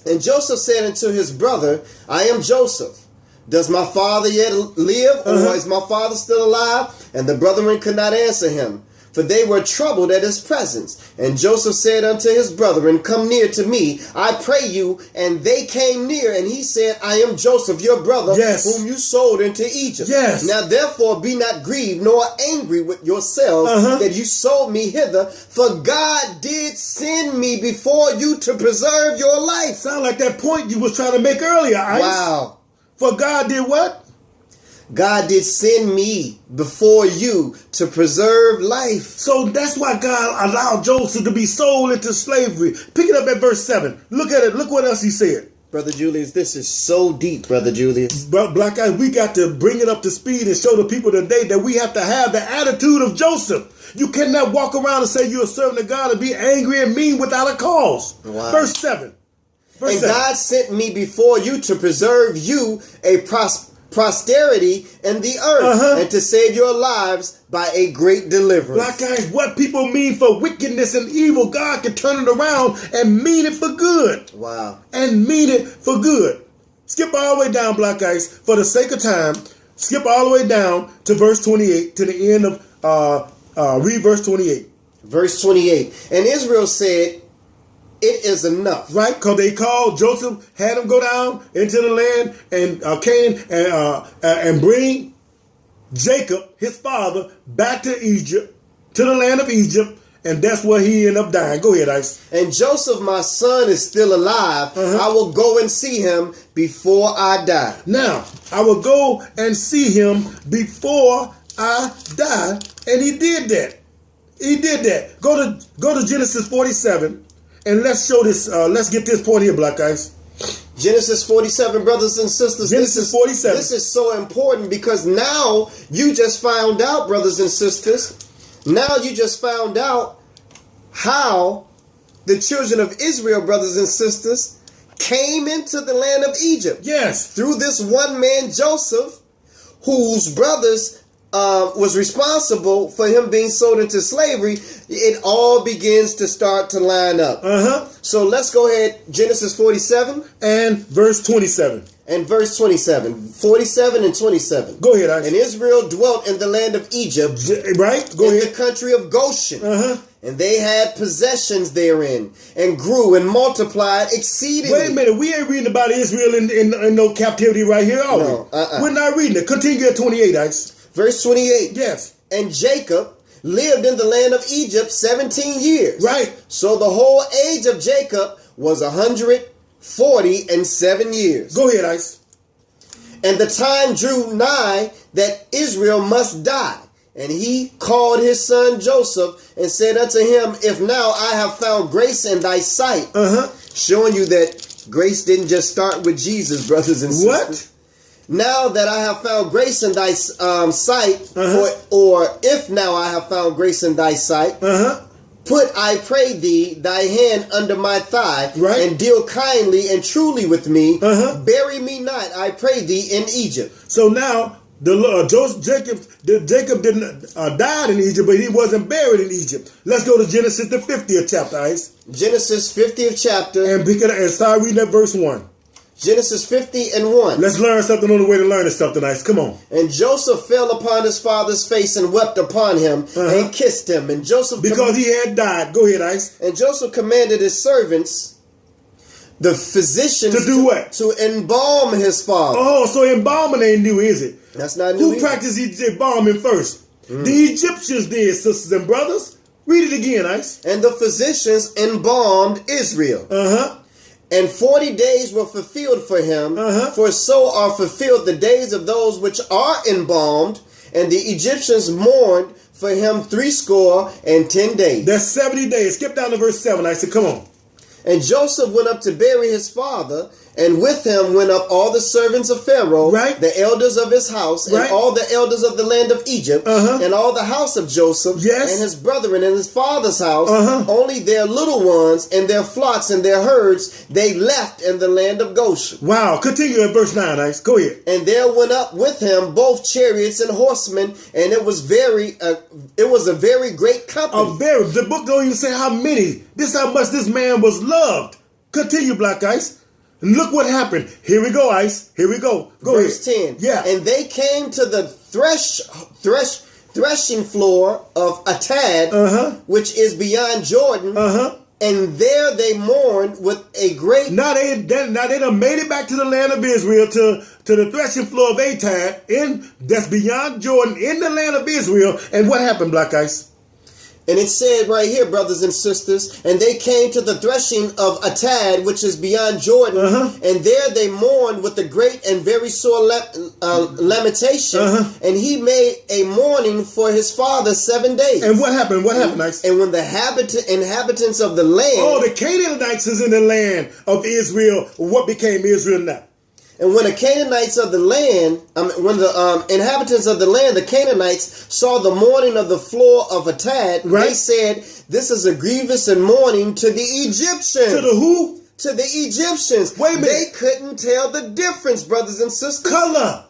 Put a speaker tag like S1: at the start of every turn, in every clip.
S1: And Joseph said unto his brother, I am Joseph. Does my father yet live, or is my father still alive? And the brethren could not answer him, for they were troubled at his presence. And Joseph said unto his brethren, Come near to me, I pray you. And they came near, and he said, I am Joseph, your brother, whom you sold into Egypt. Now therefore be not grieved, nor angry with yourselves that you sold me hither, for God did send me before you to preserve your life.
S2: Sound like that point you was trying to make earlier, Ice.
S1: Wow.
S2: For God did what?
S1: God did send me before you to preserve life.
S2: So that's why God allowed Joseph to be sold into slavery. Pick it up at verse 7. Look at it. Look what else he said.
S1: Brother Julius, this is so deep, Brother Julius.
S2: Black guys, we got to bring it up to speed and show the people today that we have to have the attitude of Joseph. You cannot walk around and say you're a servant of God and be angry and mean without a cause. Wow. Verse 7.
S1: And God sent me before you to preserve you a posterity in the earth and to save your lives by a great deliverance.
S2: Black guys, what people mean for wickedness and evil, God can turn it around and mean it for good.
S1: Wow.
S2: And mean it for good. Skip all the way down, black guys, for the sake of time. Skip all the way down to verse 28, to the end of, read verse 28.
S1: Verse 28. And Israel said, it is enough.
S2: Right, because they called Joseph, had him go down into the land and Canaan and bring Jacob, his father, back to Egypt, to the land of Egypt, and that's where he ended up dying. Go ahead, Ice.
S1: And Joseph, my son, is still alive. I will go and see him before I die.
S2: Now, I will go and see him before I die, and he did that. He did that. Go to Genesis 47. And let's show this, let's get this point here, black guys.
S1: Genesis 47, brothers and sisters.
S2: Genesis 47.
S1: This is so important because now you just found out, brothers and sisters. Now you just found out how the children of Israel, brothers and sisters, came into the land of Egypt.
S2: Yes.
S1: Through this one man, Joseph, whose brothers was responsible for him being sold into slavery. It all begins to start to line up. So let's go ahead. Genesis 47
S2: and verse 27.
S1: And verse 27. 47 and 27.
S2: Go ahead, Isaac.
S1: And Israel dwelt in the land of Egypt.
S2: Right? Go ahead.
S1: In the country of Goshen. And they had possessions therein, and grew and multiplied exceedingly.
S2: Wait a minute, we ain't reading about Israel in no captivity right here, are we? We're not reading it. Continue at 28, Ice.
S1: Verse 28.
S2: Yes.
S1: And Jacob lived in the land of Egypt 17 years.
S2: Right.
S1: So the whole age of Jacob was 147 years.
S2: Go ahead, Ice.
S1: And the time drew nigh that Israel must die. And he called his son Joseph and said unto him, If now I have found grace in thy sight. Showing you that grace didn't just start with Jesus, brothers and sisters.
S2: What?
S1: Now that I have found grace in thy sight, or if now I have found grace in thy sight, put, I pray thee, thy hand under my thigh, and deal kindly and truly with me. Bury me not, I pray thee, in Egypt.
S2: So now, Jacob didn't died in Egypt, but he wasn't buried in Egypt. Let's go to Genesis, the 50th chapter, Ice.
S1: Genesis 50th chapter.
S2: And pick it up and start reading that verse 1.
S1: Genesis 50 and 1.
S2: Let's learn something on the way to learning something nice. Come on.
S1: And Joseph fell upon his father's face and wept upon him and kissed him. And Joseph
S2: because he had died. Go ahead, Ice.
S1: And Joseph commanded his servants, the physicians,
S2: to do what?
S1: To embalm his father.
S2: Oh, so embalming ain't new, is it?
S1: That's not new.
S2: Who practiced embalming first? The Egyptians did, sisters and brothers. Read it again, Ice.
S1: And the physicians embalmed Israel. And 40 days were fulfilled for him, for so are fulfilled the days of those which are embalmed. And the Egyptians mourned for him 70 days.
S2: That's 70 days. Skip down to verse 7. I said, come on.
S1: And Joseph went up to bury his father, and with him went up all the servants of Pharaoh, the elders of his house, and all the elders of the land of Egypt, and all the house of Joseph, and his brethren in his father's house. Only their little ones and their flocks and their herds they left in the land of Goshen.
S2: Wow. Continue at verse 9, Ice. Go ahead.
S1: And there went up with him both chariots and horsemen, and it was a very great company.
S2: The book don't even say how many. This is how much this man was loved. Continue, Black Ice. And look what happened. Here we go, Ice. Here we go. Go
S1: Verse
S2: ahead.
S1: 10.
S2: Yeah.
S1: And they came to the threshing floor of Atad, which is beyond Jordan. And there they mourned with a great...
S2: Now they done made it back to the land of Israel, to the threshing floor of Atad, that's beyond Jordan, in the land of Israel. And what happened, Black Ice?
S1: And it said right here, brothers and sisters, and they came to the threshing of Atad, which is beyond Jordan, and there they mourned with a great and very sore lamentation, and he made a mourning for his father 7 days.
S2: And what happened? What happened, Ice?
S1: And when the inhabitants of the land...
S2: Oh, the Canaanites is in the land of Israel. What became Israel now?
S1: And when the Canaanites of the land, when the inhabitants of the land, the Canaanites, saw the mourning of the floor of Atad, they said, "This is a grievous and mourning to the Egyptians."
S2: To the who?
S1: To the Egyptians.
S2: Wait a minute.
S1: They couldn't tell the difference, brothers and sisters.
S2: Color.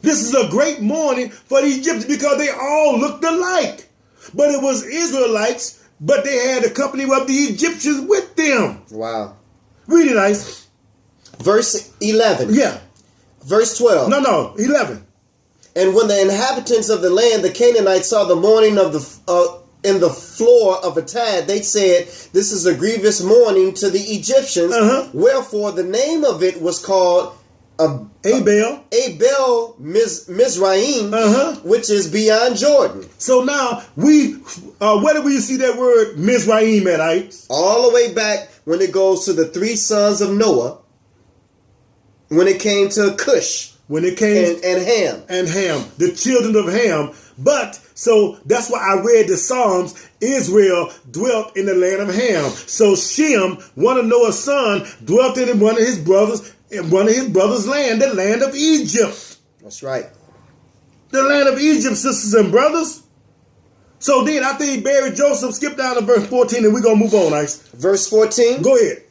S2: This is a great mourning for the Egyptians because they all looked alike. But it was Israelites, but they had the company of the Egyptians with them.
S1: Wow.
S2: Read it, Ice.
S1: Verse 11.
S2: Yeah.
S1: Verse 12.
S2: No, 11.
S1: And when the inhabitants of the land, the Canaanites, saw the mourning of in the floor of Atad, they said, "This is a grievous mourning to the Egyptians." Wherefore the name of it was called Abel Mizraim, which is beyond Jordan.
S2: So now where do we see that word Mizraim at, Ice?
S1: All the way back when it goes to the 3 sons of Noah. When it came to Cush,
S2: when it came
S1: and Ham,
S2: the children of Ham. But so that's why I read the Psalms. Israel dwelt in the land of Ham. So Shem, one of Noah's sons, dwelt in one of his brothers' land, the land of Egypt.
S1: That's right.
S2: The land of Egypt, sisters and brothers. So then after he buried Joseph, skip down to verse 14 and we're gonna move on, Ice.
S1: Verse 14.
S2: Go ahead.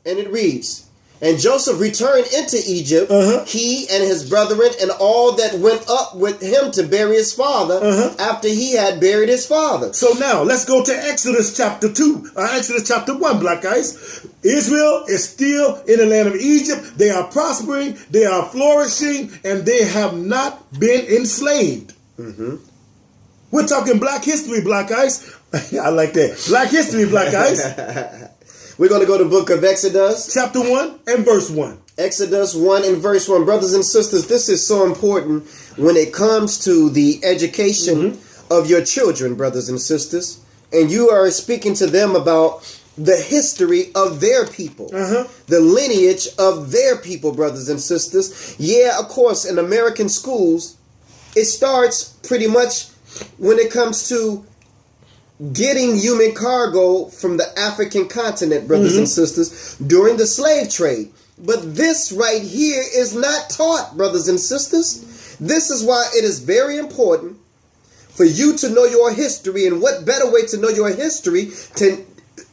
S1: And it reads. And Joseph returned into Egypt, he and his brethren, and all that went up with him to bury his father, after he had buried his father.
S2: So now, let's go to Exodus chapter 2, Exodus chapter 1, Black Ice. Israel is still in the land of Egypt. They are prospering, they are flourishing, and they have not been enslaved. We're talking Black history, Black Ice. I like that. Black history, Black Ice.
S1: We're going to go to the book of Exodus.
S2: Chapter 1 and verse 1.
S1: Exodus 1 and verse 1. Brothers and sisters, this is so important when it comes to the education of your children, brothers and sisters. And you are speaking to them about the history of their people, the lineage of their people, brothers and sisters. Yeah, of course, in American schools, it starts pretty much when it comes to getting human cargo from the African continent, brothers and sisters, during the slave trade. But this right here is not taught, brothers and sisters. This is why it is very important for you to know your history. And what better way to know your history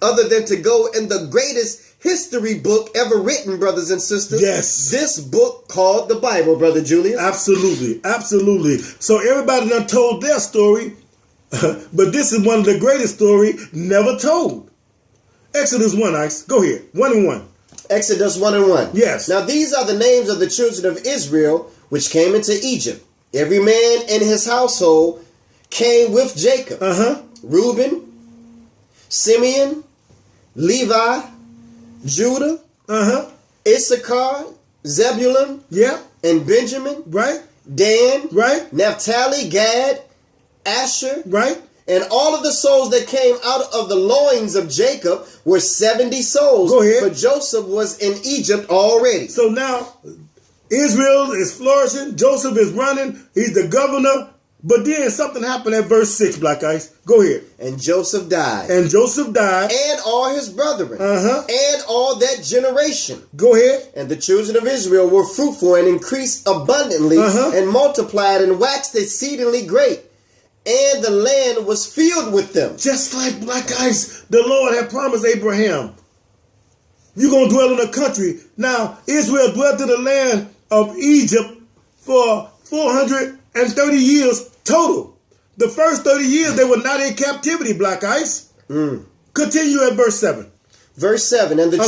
S1: other than to go in the greatest history book ever written, brothers and sisters?
S2: Yes.
S1: This book called the Bible, Brother Julius.
S2: Absolutely. Absolutely. So everybody done told their story. But this is one of the greatest stories never told. Exodus 1, Ice. Go ahead. 1 and 1.
S1: Exodus 1 and 1.
S2: Yes.
S1: Now these are the names of the children of Israel which came into Egypt. Every man in his household came with Jacob. Reuben, Simeon, Levi, Judah, Issachar, Zebulun, and Benjamin.
S2: Right.
S1: Dan.
S2: Right.
S1: Naphtali, Gad, Asher,
S2: right,
S1: and all of the souls that came out of the loins of Jacob were 70 souls.
S2: Go ahead.
S1: For Joseph was in Egypt already.
S2: So now Israel is flourishing. Joseph is running. He's the governor. But then something happened at verse 6, Black Ice. Go ahead.
S1: And Joseph died.
S2: And Joseph died.
S1: And all his brethren. And all that generation.
S2: Go ahead.
S1: And the children of Israel were fruitful and increased abundantly and multiplied and waxed exceedingly great. And the land was filled with them.
S2: Just like Black Ice, the Lord had promised Abraham, you're going to dwell in a country. Now, Israel dwelt in the land of Egypt for 430 years total. The first 30 years, they were not in captivity, Black Ice. Continue at verse 7.
S1: Verse 7. And the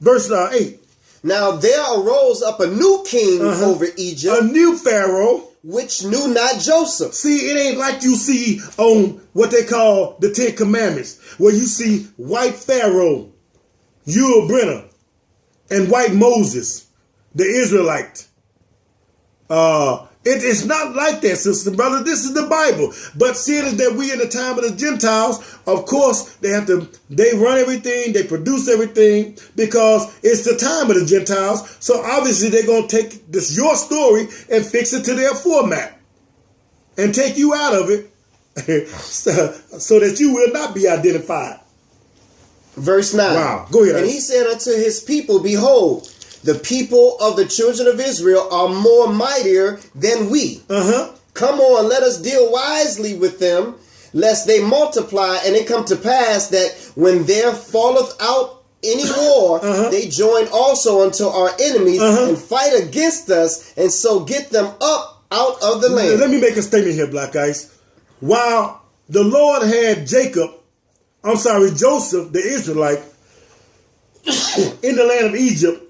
S2: verse 8.
S1: Now there arose up a new king over Egypt.
S2: A new Pharaoh.
S1: Which knew not Joseph.
S2: See, it ain't like you see on what they call the 10 Commandments, where you see white Pharaoh, Yul Brynner, and white Moses, the Israelite. It's not like that, sister and brother. This is the Bible. But seeing that we in the time of the Gentiles, of course, they run everything, they produce everything, because it's the time of the Gentiles. So obviously they're going to take your story and fix it to their format and take you out of it so that you will not be identified.
S1: Verse 9.
S2: Wow. Go ahead.
S1: And he said unto his people, behold, the people of the children of Israel are more mightier than we. Come on, let us deal wisely with them, lest they multiply, and it come to pass that when there falleth out any war, they join also unto our enemies and fight against us, and so get them up out of the land.
S2: Let me make a statement here, Black Ice. While the Lord had Joseph, the Israelite, in the land of Egypt,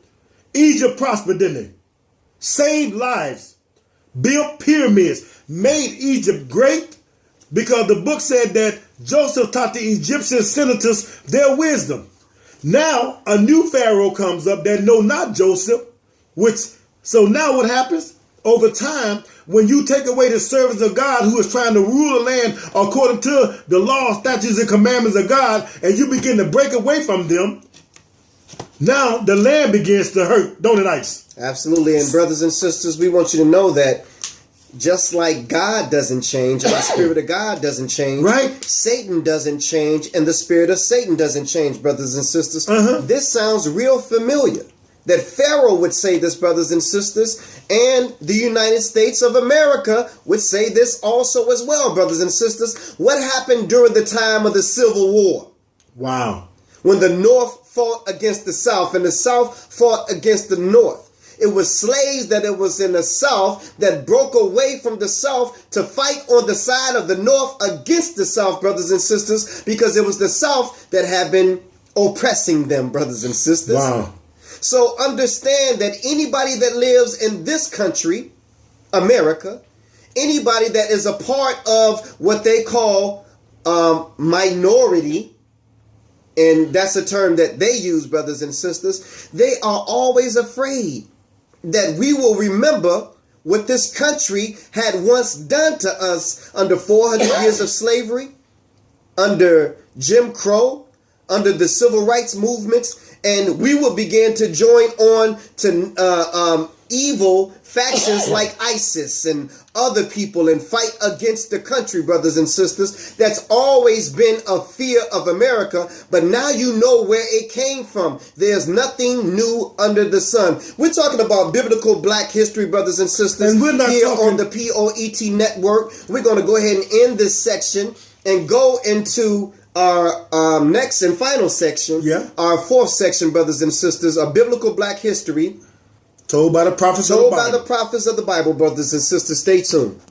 S2: Egypt prospered, didn't it? Saved lives, built pyramids, made Egypt great, because the book said that Joseph taught the Egyptian senators their wisdom. Now a new Pharaoh comes up that know not Joseph, so now what happens? Over time, when you take away the servants of God who is trying to rule the land according to the law, statutes, and commandments of God, and you begin to break away from them, now the land begins to hurt, don't it, Ice?
S1: Absolutely. And brothers and sisters, we want you to know that just like God doesn't change, and the Spirit of God doesn't change,
S2: right?
S1: Satan doesn't change, and the Spirit of Satan doesn't change, brothers and sisters. This sounds real familiar. That Pharaoh would say this, brothers and sisters, and the United States of America would say this also as well, brothers and sisters. What happened during the time of the Civil War?
S2: Wow.
S1: When the North fought against the South and the South fought against the North. It was slaves that it was in the South that broke away from the South to fight on the side of the North against the South, brothers and sisters, because it was the South that had been oppressing them, brothers and sisters.
S2: Wow.
S1: So understand that anybody that lives in this country, America, anybody that is a part of what they call minority, and that's a term that they use, brothers and sisters, they are always afraid that we will remember what this country had once done to us under 400 years of slavery, under Jim Crow, under the civil rights movements, and we will begin to join on to evil factions like ISIS and other people and fight against the country, brothers and sisters. That's always been a fear of America, but now you know where it came from. There's nothing new under the sun. We're talking about biblical black history, brothers and sisters,
S2: and we're not
S1: here on the POET network. We're going to go ahead and end this section and go into our next and final section, our fourth section, brothers and sisters, of biblical black history.
S2: Told by the prophets of the Bible.
S1: Told by the prophets of the Bible, brothers and sisters. Stay tuned.